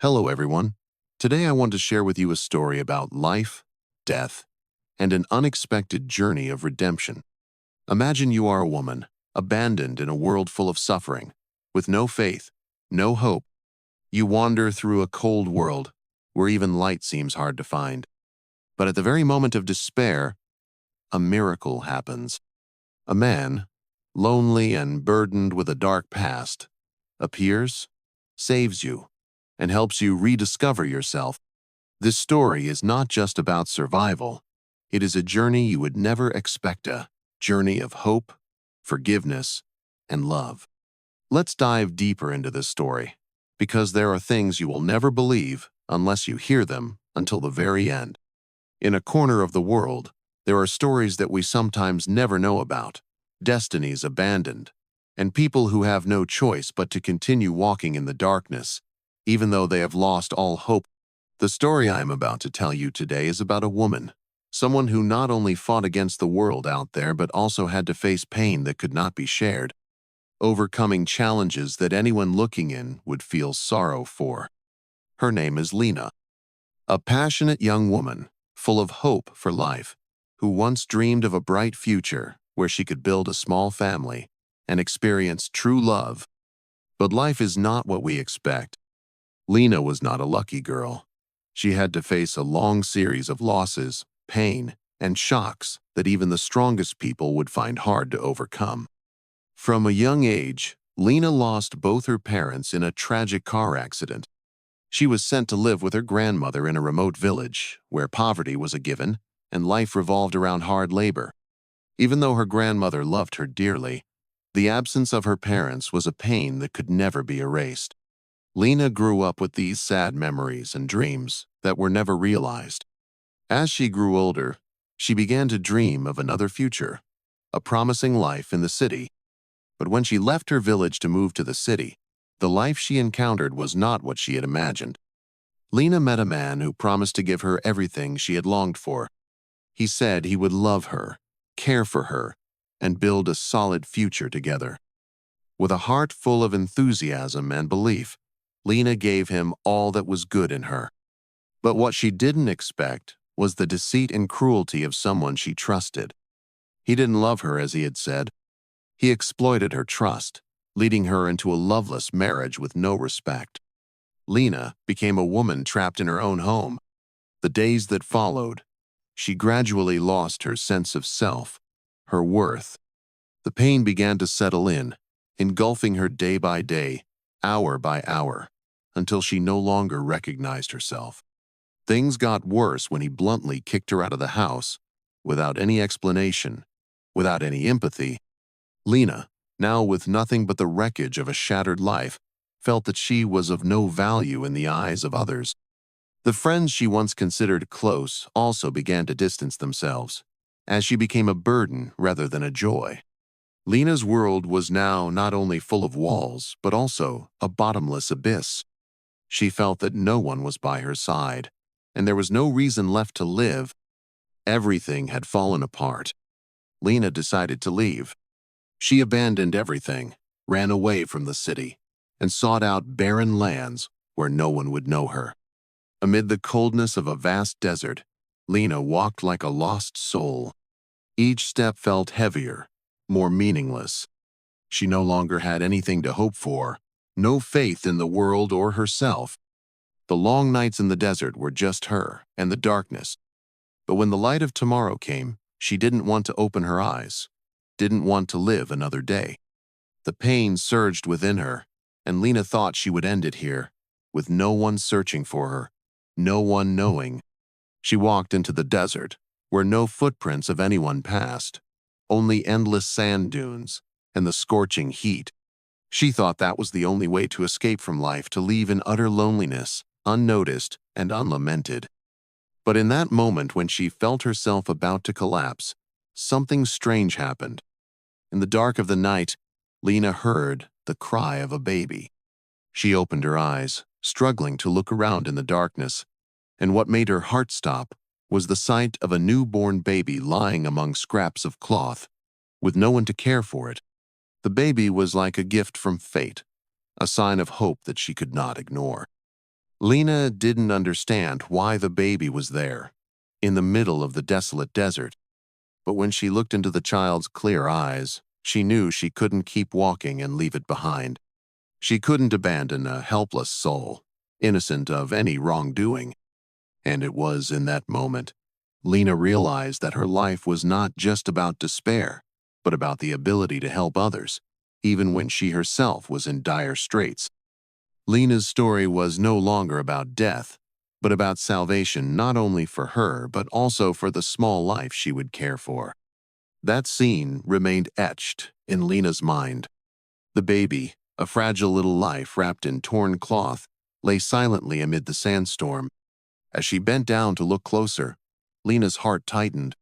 Hello, everyone. Today I want to share with you a story about life, death, and an unexpected journey of redemption. Imagine you are a woman, abandoned in a world full of suffering, with no faith, no hope. You wander through a cold world where even light seems hard to find. But at the very moment of despair, a miracle happens. A man, lonely and burdened with a dark past, appears, saves you, and helps you rediscover yourself. This story is not just about survival. It is a journey you would never expect, a journey of hope, forgiveness, and love. Let's dive deeper into this story, because there are things you will never believe unless you hear them until the very end. In a corner of the world, there are stories that we sometimes never know about, destinies abandoned, and people who have no choice but to continue walking in the darkness, even though they have lost all hope. The story I am about to tell you today is about a woman, someone who not only fought against the world out there but also had to face pain that could not be shared, overcoming challenges that anyone looking in would feel sorrow for. Her name is Lena, a passionate young woman, full of hope for life, who once dreamed of a bright future where she could build a small family and experience true love. But life is not what we expect. Lena was not a lucky girl. She had to face a long series of losses, pain, and shocks that even the strongest people would find hard to overcome. From a young age, Lena lost both her parents in a tragic car accident. She was sent to live with her grandmother in a remote village where poverty was a given and life revolved around hard labor. Even though her grandmother loved her dearly, the absence of her parents was a pain that could never be erased. Lena grew up with these sad memories and dreams that were never realized. As she grew older, she began to dream of another future, a promising life in the city. But when she left her village to move to the city, the life she encountered was not what she had imagined. Lena met a man who promised to give her everything she had longed for. He said he would love her, care for her, and build a solid future together. With a heart full of enthusiasm and belief, Lena gave him all that was good in her. But what she didn't expect was the deceit and cruelty of someone she trusted. He didn't love her as he had said. He exploited her trust, leading her into a loveless marriage with no respect. Lena became a woman trapped in her own home. The days that followed, she gradually lost her sense of self, her worth. The pain began to settle in, engulfing her day by day, hour by hour, until she no longer recognized herself. Things got worse when he bluntly kicked her out of the house, without any explanation, without any empathy. Lena, now with nothing but the wreckage of a shattered life, felt that she was of no value in the eyes of others. The friends she once considered close also began to distance themselves, as she became a burden rather than a joy. Lena's world was now not only full of walls, but also a bottomless abyss. She felt that no one was by her side, and there was no reason left to live. Everything had fallen apart. Lena decided to leave. She abandoned everything, ran away from the city, and sought out barren lands where no one would know her. Amid the coldness of a vast desert, Lena walked like a lost soul. Each step felt heavier, more meaningless. She no longer had anything to hope for, no faith in the world or herself. The long nights in the desert were just her and the darkness. But when the light of tomorrow came, she didn't want to open her eyes, didn't want to live another day. The pain surged within her, and Lena thought she would end it here, with no one searching for her, no one knowing. She walked into the desert, where no footprints of anyone passed, only endless sand dunes and the scorching heat. She thought that was the only way to escape from life, to leave in utter loneliness, unnoticed and unlamented. But in that moment when she felt herself about to collapse, something strange happened. In the dark of the night, Lena heard the cry of a baby. She opened her eyes, struggling to look around in the darkness, and what made her heart stop was the sight of a newborn baby lying among scraps of cloth, with no one to care for it. The baby was like a gift from fate, a sign of hope that she could not ignore. Lena didn't understand why the baby was there, in the middle of the desolate desert, but when she looked into the child's clear eyes, she knew she couldn't keep walking and leave it behind. She couldn't abandon a helpless soul, innocent of any wrongdoing. And it was in that moment, Lena realized that her life was not just about despair, but about the ability to help others, even when she herself was in dire straits. Lena's story was no longer about death, but about salvation not only for her, but also for the small life she would care for. That scene remained etched in Lena's mind. The baby, a fragile little life wrapped in torn cloth, lay silently amid the sandstorm. As she bent down to look closer, Lena's heart tightened.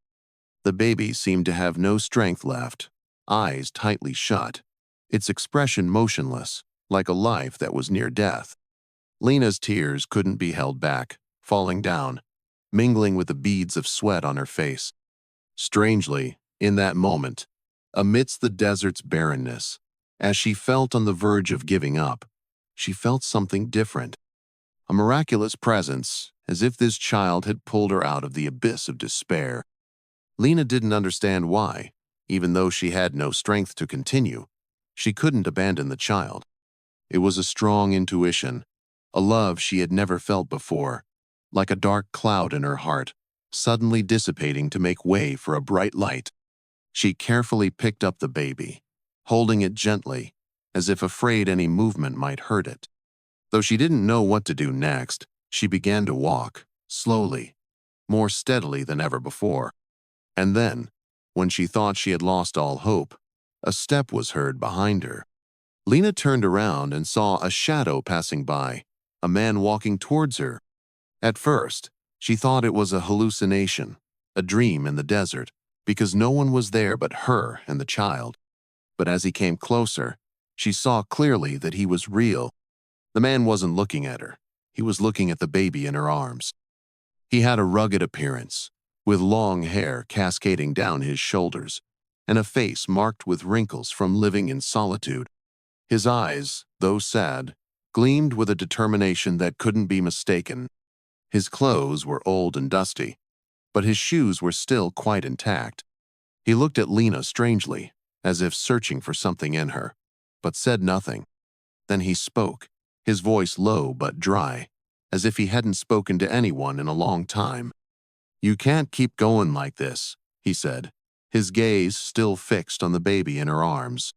The baby seemed to have no strength left, eyes tightly shut, its expression motionless, like a life that was near death. Lena's tears couldn't be held back, falling down, mingling with the beads of sweat on her face. Strangely, in that moment, amidst the desert's barrenness, as she felt on the verge of giving up, she felt something different. A miraculous presence, as if this child had pulled her out of the abyss of despair. Lena didn't understand why, even though she had no strength to continue. She couldn't abandon the child. It was a strong intuition, a love she had never felt before, like a dark cloud in her heart, suddenly dissipating to make way for a bright light. She carefully picked up the baby, holding it gently, as if afraid any movement might hurt it. Though she didn't know what to do next, she began to walk, slowly, more steadily than ever before. And then, when she thought she had lost all hope, a step was heard behind her. Lena turned around and saw a shadow passing by, a man walking towards her. At first, she thought it was a hallucination, a dream in the desert, because no one was there but her and the child. But as he came closer, she saw clearly that he was real. The man wasn't looking at her. He was looking at the baby in her arms. He had a rugged appearance, with long hair cascading down his shoulders, and a face marked with wrinkles from living in solitude. His eyes, though sad, gleamed with a determination that couldn't be mistaken. His clothes were old and dusty, but his shoes were still quite intact. He looked at Lena strangely, as if searching for something in her, but said nothing. Then he spoke, his voice low but dry, as if he hadn't spoken to anyone in a long time. "You can't keep going like this," he said, his gaze still fixed on the baby in her arms.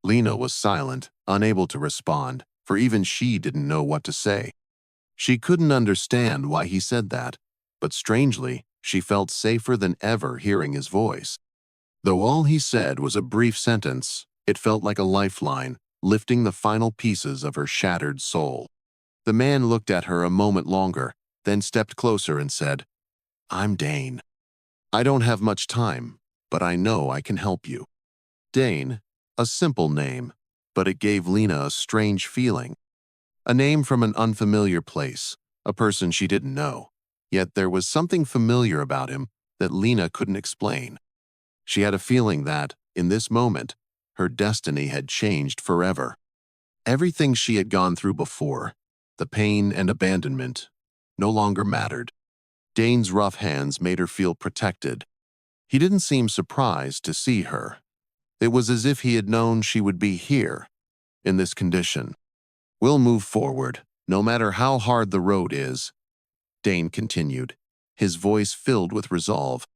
Lena was silent, unable to respond, for even she didn't know what to say. She couldn't understand why he said that, but strangely, she felt safer than ever hearing his voice. Though all he said was a brief sentence, it felt like a lifeline, lifting the final pieces of her shattered soul. The man looked at her a moment longer, then stepped closer and said, "I'm Dane. I don't have much time, but I know I can help you." Dane, a simple name, but it gave Lena a strange feeling. A name from an unfamiliar place, a person she didn't know. Yet there was something familiar about him that Lena couldn't explain. She had a feeling that, in this moment, her destiny had changed forever. Everything she had gone through before, the pain and abandonment, no longer mattered. Dane's rough hands made her feel protected. He didn't seem surprised to see her. It was as if he had known she would be here, in this condition. "We'll move forward, no matter how hard the road is," Dane continued, his voice filled with resolve.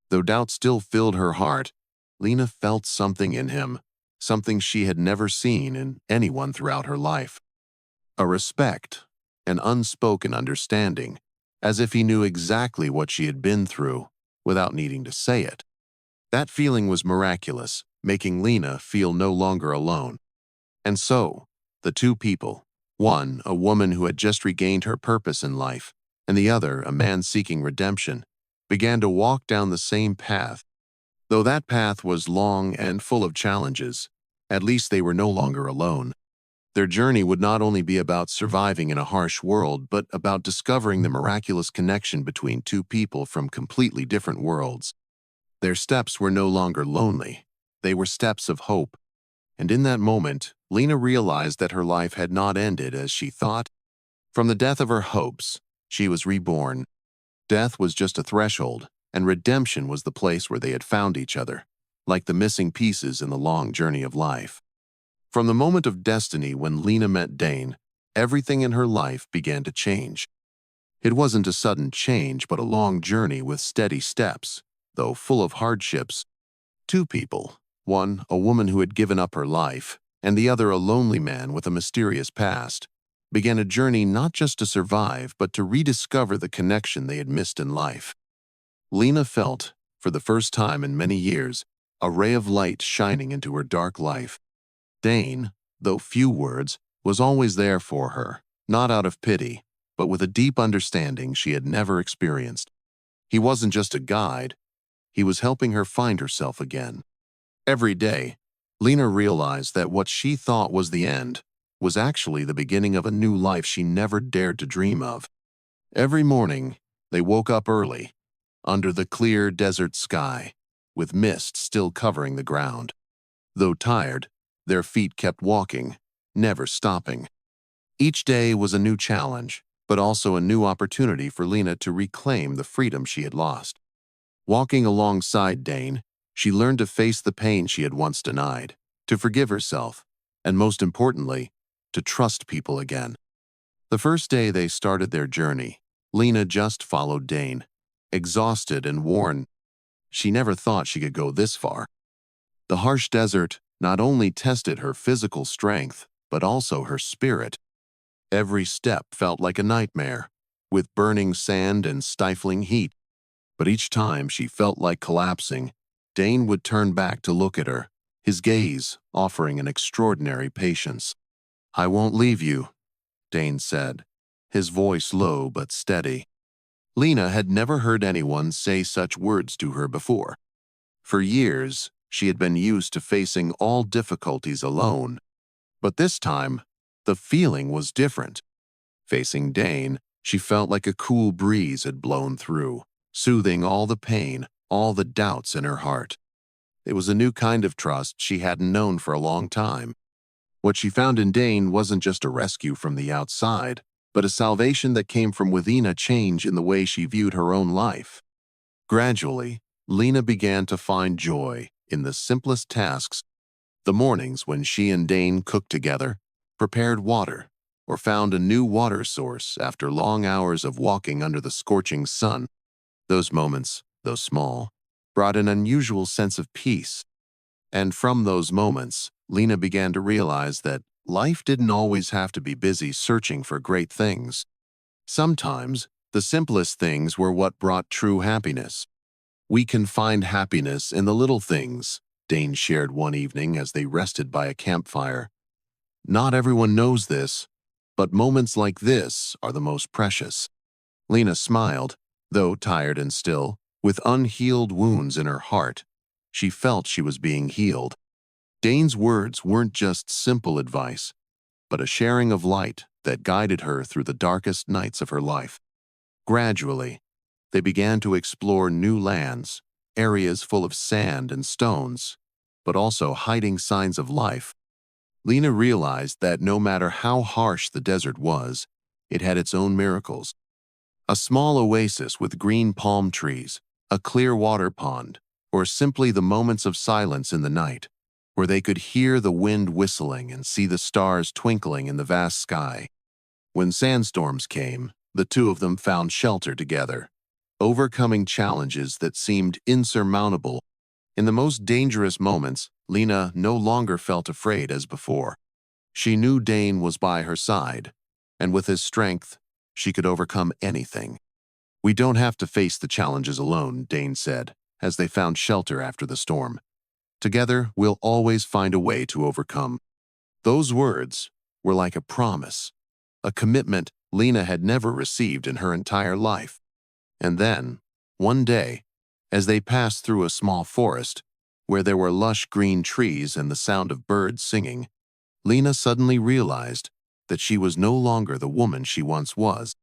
Though doubt still filled her heart, Lena felt something in him, something she had never seen in anyone throughout her life. A respect, an unspoken understanding, as if he knew exactly what she had been through, without needing to say it. That feeling was miraculous, making Lena feel no longer alone. And so, the two people, one a woman who had just regained her purpose in life, and the other a man seeking redemption, began to walk down the same path. Though that path was long and full of challenges, at least they were no longer alone. Their journey would not only be about surviving in a harsh world, but about discovering the miraculous connection between two people from completely different worlds. Their steps were no longer lonely. They were steps of hope. And in that moment, Lena realized that her life had not ended as she thought. From the death of her hopes, she was reborn. Death was just a threshold, and redemption was the place where they had found each other, like the missing pieces in the long journey of life. From the moment of destiny when Lena met Dane, everything in her life began to change. It wasn't a sudden change, but a long journey with steady steps, though full of hardships. Two people, one a woman who had given up her life, and the other a lonely man with a mysterious past, began a journey not just to survive, but to rediscover the connection they had missed in life. Lena felt, for the first time in many years, a ray of light shining into her dark life. Dane, though few words, was always there for her, not out of pity, but with a deep understanding she had never experienced. He wasn't just a guide, he was helping her find herself again. Every day, Lena realized that what she thought was the end was actually the beginning of a new life she never dared to dream of. Every morning, they woke up early, under the clear desert sky, with mist still covering the ground. Though tired, their feet kept walking, never stopping. Each day was a new challenge, but also a new opportunity for Lena to reclaim the freedom she had lost. Walking alongside Dane, she learned to face the pain she had once denied, to forgive herself, and most importantly, to trust people again. The first day they started their journey, Lena just followed Dane, exhausted and worn. She never thought she could go this far. The harsh desert not only tested her physical strength, but also her spirit. Every step felt like a nightmare, with burning sand and stifling heat. But each time she felt like collapsing, Dane would turn back to look at her, his gaze offering an extraordinary patience. "I won't leave you," Dane said, his voice low but steady. Lena had never heard anyone say such words to her before. For years, she had been used to facing all difficulties alone. But this time, the feeling was different. Facing Dane, she felt like a cool breeze had blown through, soothing all the pain, all the doubts in her heart. It was a new kind of trust she hadn't known for a long time. What she found in Dane wasn't just a rescue from the outside, but a salvation that came from within, a change in the way she viewed her own life. Gradually, Lena began to find joy in the simplest tasks. The mornings when she and Dane cooked together, prepared water, or found a new water source after long hours of walking under the scorching sun. Those moments, though small, brought an unusual sense of peace. And from those moments, Lena began to realize that life didn't always have to be busy searching for great things. Sometimes, the simplest things were what brought true happiness. "We can find happiness in the little things," Dane shared one evening as they rested by a campfire. "Not everyone knows this, but moments like this are the most precious." Lena smiled, though tired and still, with unhealed wounds in her heart. She felt she was being healed. Dane's words weren't just simple advice, but a sharing of light that guided her through the darkest nights of her life. Gradually, they began to explore new lands, areas full of sand and stones, but also hiding signs of life. Lena realized that no matter how harsh the desert was, it had its own miracles. A small oasis with green palm trees, a clear water pond, or simply the moments of silence in the night, where they could hear the wind whistling and see the stars twinkling in the vast sky. When sandstorms came, the two of them found shelter together, overcoming challenges that seemed insurmountable. In the most dangerous moments, Lena no longer felt afraid as before. She knew Dane was by her side, and with his strength, she could overcome anything. "We don't have to face the challenges alone," Dane said, as they found shelter after the storm. "Together, we'll always find a way to overcome." Those words were like a promise, a commitment Lena had never received in her entire life. And then, one day, as they passed through a small forest, where there were lush green trees and the sound of birds singing, Lena suddenly realized that she was no longer the woman she once was.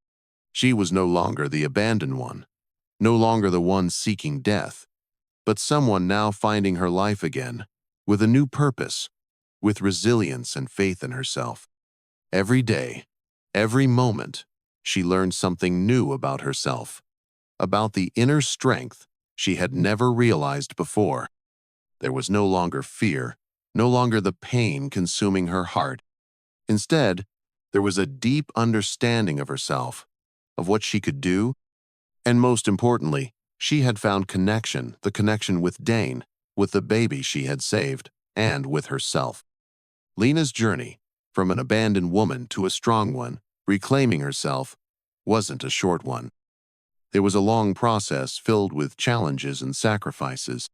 She was no longer the abandoned one, no longer the one seeking death, but someone now finding her life again, with a new purpose, with resilience and faith in herself. Every day, Every moment, she learned something new about herself, about the inner strength she had never realized before. There was no longer fear, no longer the pain consuming her heart. Instead, there was a deep understanding of herself, of what she could do, and most importantly, she had found connection, the connection with Dane, with the baby she had saved, and with herself. Lena's journey, from an abandoned woman to a strong one, reclaiming herself, wasn't a short one. It was a long process filled with challenges and sacrifices.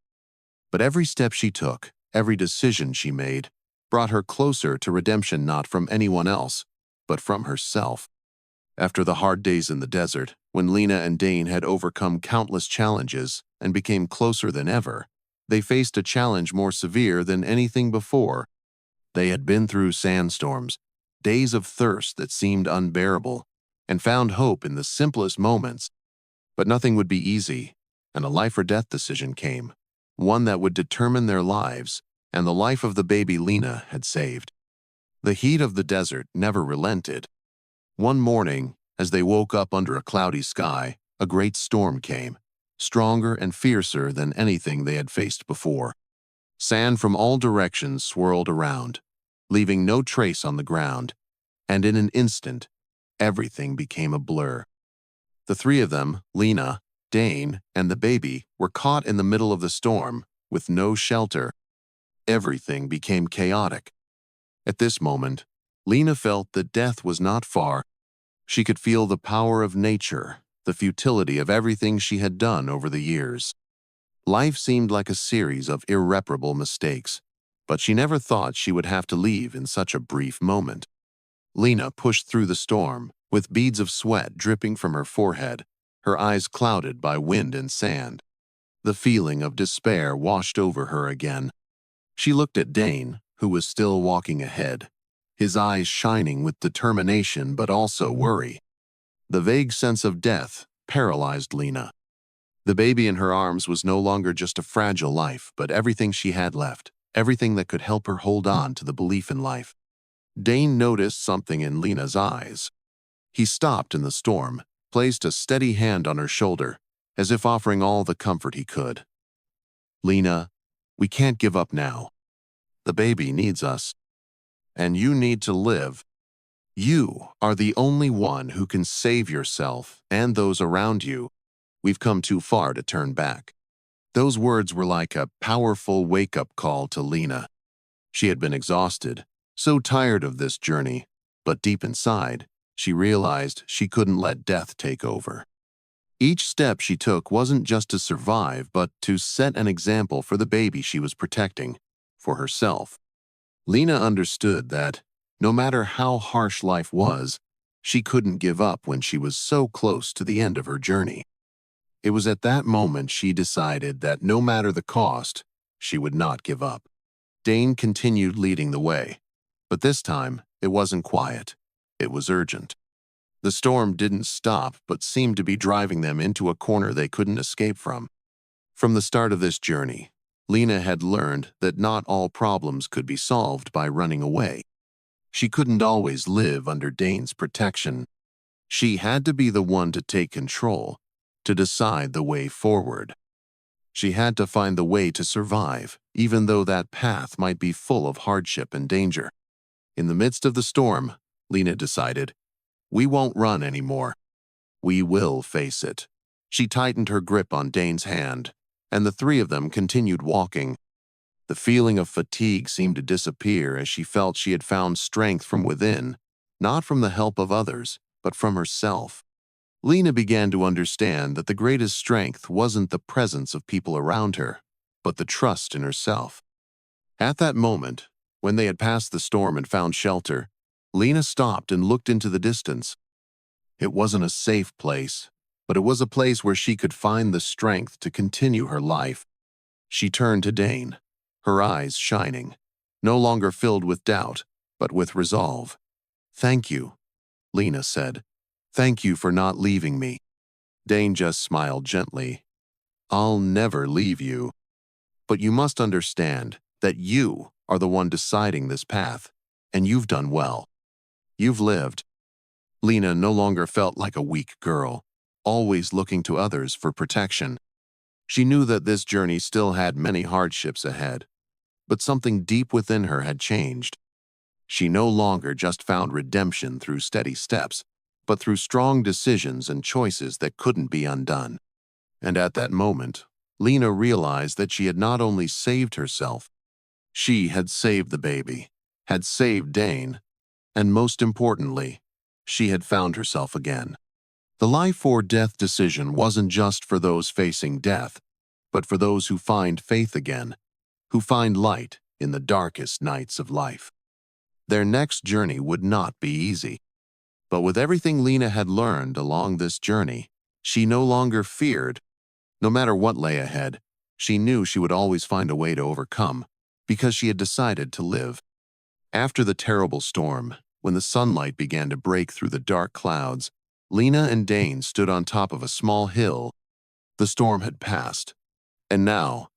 But every step she took, every decision she made, brought her closer to redemption, not from anyone else, but from herself. After the hard days in the desert, when Lena and Dane had overcome countless challenges and became closer than ever, they faced a challenge more severe than anything before. They had been through sandstorms, days of thirst that seemed unbearable, and found hope in the simplest moments. But nothing would be easy, and a life or death decision came, one that would determine their lives and the life of the baby Lena had saved. The heat of the desert never relented. One morning, as they woke up under a cloudy sky, a great storm came, stronger and fiercer than anything they had faced before. Sand from all directions swirled around, leaving no trace on the ground, and in an instant, everything became a blur. The three of them, Lena, Dane, and the baby, were caught in the middle of the storm, with no shelter. Everything became chaotic. At this moment, Lena felt that death was not far. She could feel the power of nature, the futility of everything she had done over the years. Life seemed like a series of irreparable mistakes, but she never thought she would have to leave in such a brief moment. Lena pushed through the storm, with beads of sweat dripping from her forehead, her eyes clouded by wind and sand. The feeling of despair washed over her again. She looked at Dane, who was still walking ahead, his eyes shining with determination but also worry. The vague sense of death paralyzed Lena. The baby in her arms was no longer just a fragile life, but everything she had left, everything that could help her hold on to the belief in life. Dane noticed something in Lena's eyes. He stopped in the storm, placed a steady hand on her shoulder, as if offering all the comfort he could. "Lena, we can't give up now. The baby needs us. And you need to live. You are the only one who can save yourself and those around you. We've come too far to turn back." Those words were like a powerful wake-up call to Lena. She had been exhausted, so tired of this journey, but deep inside, she realized she couldn't let death take over. Each step she took wasn't just to survive, but to set an example for the baby she was protecting, for herself. Lena understood that, no matter how harsh life was, she couldn't give up when she was so close to the end of her journey. It was at that moment she decided that no matter the cost, she would not give up. Dane continued leading the way, but this time it wasn't quiet. It was urgent. The storm didn't stop but seemed to be driving them into a corner they couldn't escape from. From the start of this journey, Lena had learned that not all problems could be solved by running away. She couldn't always live under Dane's protection. She had to be the one to take control, to decide the way forward. She had to find the way to survive, even though that path might be full of hardship and danger. In the midst of the storm, Lena decided, "We won't run anymore. We will face it." She tightened her grip on Dane's hand, and the three of them continued walking. The feeling of fatigue seemed to disappear as she felt she had found strength from within, not from the help of others, but from herself. Lena began to understand that the greatest strength wasn't the presence of people around her, but the trust in herself. At that moment, when they had passed the storm and found shelter, Lena stopped and looked into the distance. It wasn't a safe place, but it was a place where she could find the strength to continue her life. She turned to Dane, her eyes shining, no longer filled with doubt, but with resolve. "Thank you," Lena said. "Thank you for not leaving me." Dane just smiled gently. "I'll never leave you. But you must understand that you are the one deciding this path, and you've done well. You've lived." Lena no longer felt like a weak girl, always looking to others for protection. She knew that this journey still had many hardships ahead, but something deep within her had changed. She no longer just found redemption through steady steps, but through strong decisions and choices that couldn't be undone. And at that moment, Lena realized that she had not only saved herself, she had saved the baby, had saved Dane, and most importantly, she had found herself again. The life or death decision wasn't just for those facing death, but for those who find faith again, who find light in the darkest nights of life. Their next journey would not be easy. But with everything Lena had learned along this journey, she no longer feared. No matter what lay ahead, she knew she would always find a way to overcome, because she had decided to live. After the terrible storm, when the sunlight began to break through the dark clouds, Lena and Dane stood on top of a small hill. The storm had passed, and now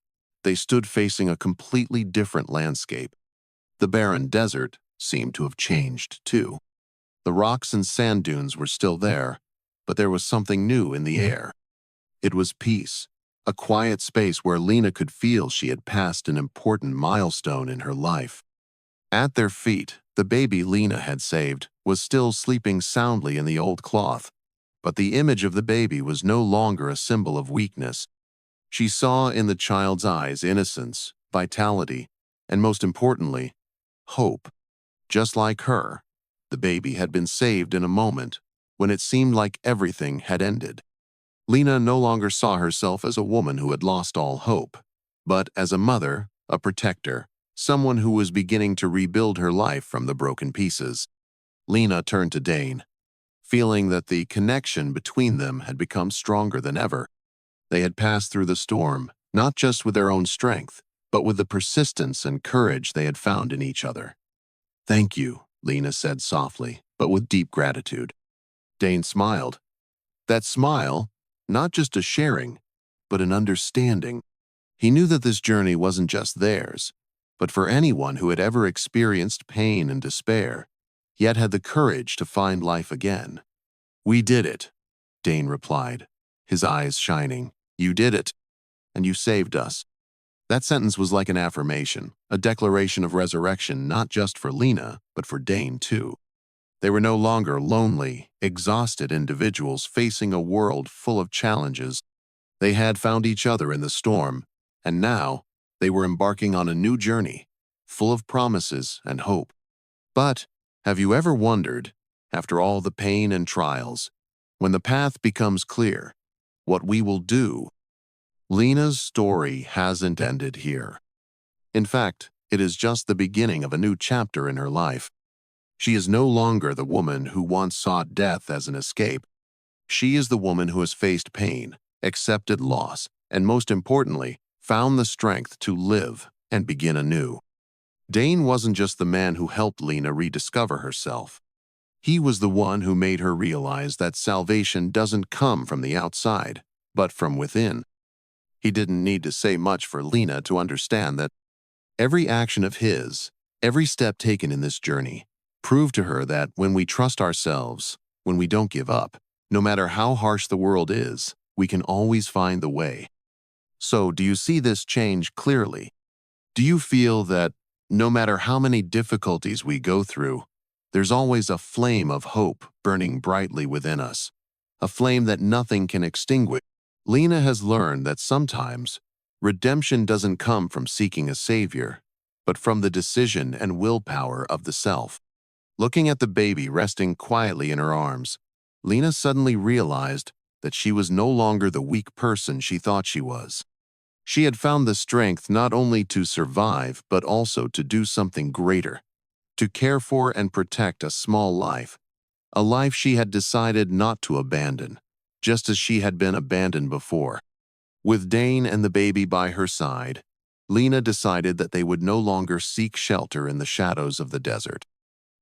they stood facing a completely different landscape. The barren desert seemed to have changed too. The rocks and sand dunes were still there, but there was something new in the air. It was peace, a quiet space where Lena could feel she had passed an important milestone in her life. At their feet, the baby Lena had saved was still sleeping soundly in the old cloth, but the image of the baby was no longer a symbol of weakness. She saw in the child's eyes innocence, vitality, and most importantly, hope. Just like her, the baby had been saved in a moment when it seemed like everything had ended. Lena no longer saw herself as a woman who had lost all hope, but as a mother, a protector, someone who was beginning to rebuild her life from the broken pieces. Lena turned to Dane, feeling that the connection between them had become stronger than ever. They had passed through the storm, not just with their own strength, but with the persistence and courage they had found in each other. "Thank you," Lena said softly, but with deep gratitude. Dane smiled. That smile, not just a sharing, but an understanding. He knew that this journey wasn't just theirs, but for anyone who had ever experienced pain and despair, yet had the courage to find life again. "We did it," Dane replied, his eyes shining. "You did it, and you saved us." That sentence was like an affirmation, a declaration of resurrection not just for Lena, but for Dane too. They were no longer lonely, exhausted individuals facing a world full of challenges. They had found each other in the storm, and now they were embarking on a new journey, full of promises and hope. But have you ever wondered, after all the pain and trials, when the path becomes clear, what we will do? Lena's story hasn't ended here. In fact, it is just the beginning of a new chapter in her life. She is no longer the woman who once sought death as an escape. She is the woman who has faced pain, accepted loss, and most importantly, found the strength to live and begin anew. Dane wasn't just the man who helped Lena rediscover herself. He was the one who made her realize that salvation doesn't come from the outside, but from within. He didn't need to say much for Lena to understand that every action of his, every step taken in this journey, proved to her that when we trust ourselves, when we don't give up, no matter how harsh the world is, we can always find the way. So, do you see this change clearly? Do you feel that no matter how many difficulties we go through, there's always a flame of hope burning brightly within us, a flame that nothing can extinguish? Lena has learned that sometimes redemption doesn't come from seeking a savior, but from the decision and willpower of the self. Looking at the baby resting quietly in her arms, Lena suddenly realized that she was no longer the weak person she thought she was. She had found the strength not only to survive, but also to do something greater, to care for and protect a small life, a life she had decided not to abandon, just as she had been abandoned before. With Dane and the baby by her side, Lena decided that they would no longer seek shelter in the shadows of the desert.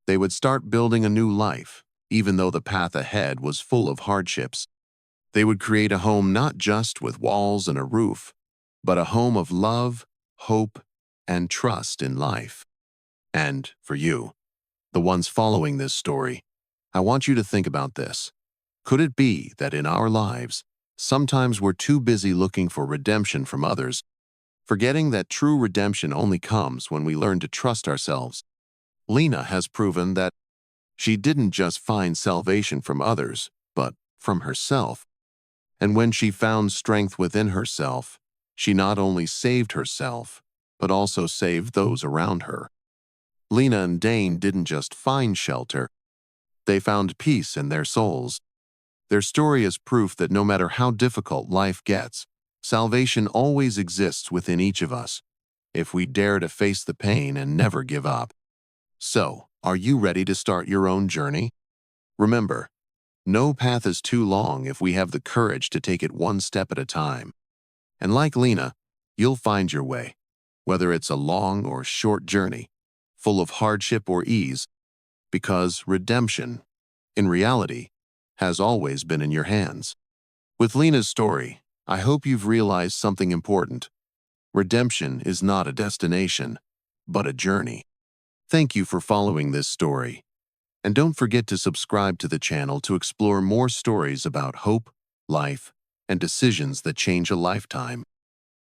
They would start building a new life, even though the path ahead was full of hardships. They would create a home not just with walls and a roof, but a home of love, hope, and trust in life. And for you, the ones following this story, I want you to think about this. Could it be that in our lives, sometimes we're too busy looking for redemption from others, forgetting that true redemption only comes when we learn to trust ourselves? Lena has proven that she didn't just find salvation from others, but from herself. And when she found strength within herself, she not only saved herself, but also saved those around her. Lena and Dane didn't just find shelter, they found peace in their souls. Their story is proof that no matter how difficult life gets, salvation always exists within each of us, if we dare to face the pain and never give up. So, are you ready to start your own journey? Remember, no path is too long if we have the courage to take it one step at a time. And like Lena, you'll find your way, whether it's a long or short journey, full of hardship or ease, because redemption, in reality, has always been in your hands. With Lena's story, I hope you've realized something important. Redemption is not a destination, but a journey. Thank you for following this story. And don't forget to subscribe to the channel to explore more stories about hope, life, and decisions that change a lifetime.